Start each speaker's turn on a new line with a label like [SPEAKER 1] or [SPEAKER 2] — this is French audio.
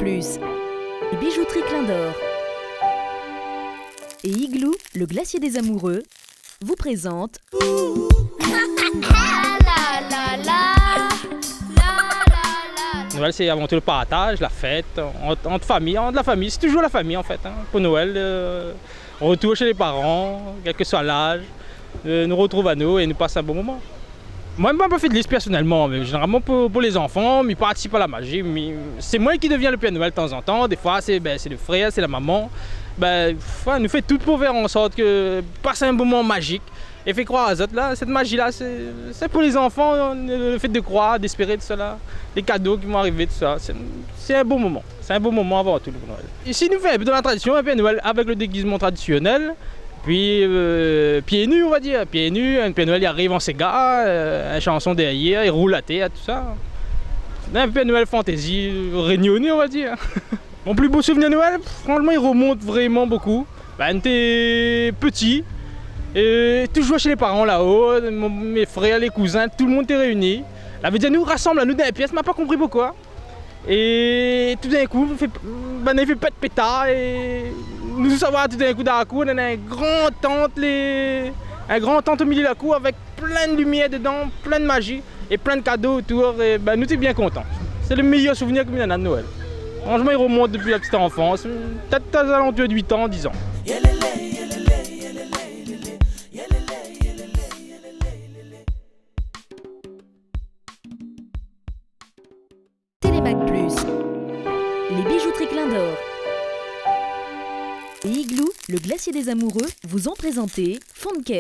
[SPEAKER 1] Plus, les bijouteries Clin d'Or et Igloo, le glacier des amoureux, vous présentent
[SPEAKER 2] Noël, c'est avant tout le partage, la fête, entre famille, entre la famille. C'est toujours la famille en fait. Pour Noël, retour chez les parents, quel que soit l'âge, nous retrouve à nous et nous passe un bon moment. Moi, je n'ai pas fait de liste personnellement, mais généralement pour les enfants, ils participent à la magie. C'est moi qui deviens le Père Noël de temps en temps. Des fois, c'est le frère, c'est la maman. Nous fait tout pour faire en sorte que passer un moment magique et fait croire aux autres. Là, cette magie-là, c'est pour les enfants, le fait de croire, d'espérer tout cela, les cadeaux qui vont arriver, tout ça. C'est un bon moment. C'est un bon moment avant tout le Noël. Ici, nous faisons dans la tradition un Père Noël avec le déguisement traditionnel. Puis pieds nus, on va dire, pieds nus, un Père Noël il arrive en Sega, une chanson derrière, il roule la tête, tout ça. Un Père Noël fantaisie, réunionnais, on va dire. Mon plus beau souvenir de Noël, franchement, il remonte vraiment beaucoup. On était petit, et toujours chez les parents là-haut, mes frères, les cousins, tout le monde était réuni. La veut dire, nous rassemble à nous dans les pièces, m'a pas compris pourquoi. Et tout d'un coup, on fait pas de pétard et nous savoir tout d'un coup dans la cour, on a un grand tente au milieu de la cour avec plein de lumière dedans, plein de magie et plein de cadeaux autour. Et nous sommes bien contents. C'est le meilleur souvenir que nous avons de Noël. Franchement, il remonte depuis la petite enfance, peut-être aux alentours de 8 ans, 10 ans.
[SPEAKER 1] Télémac Plus, les bijouteries Clin d'Or et Igloo, le glacier des amoureux, vous ont présenté Fond de Care.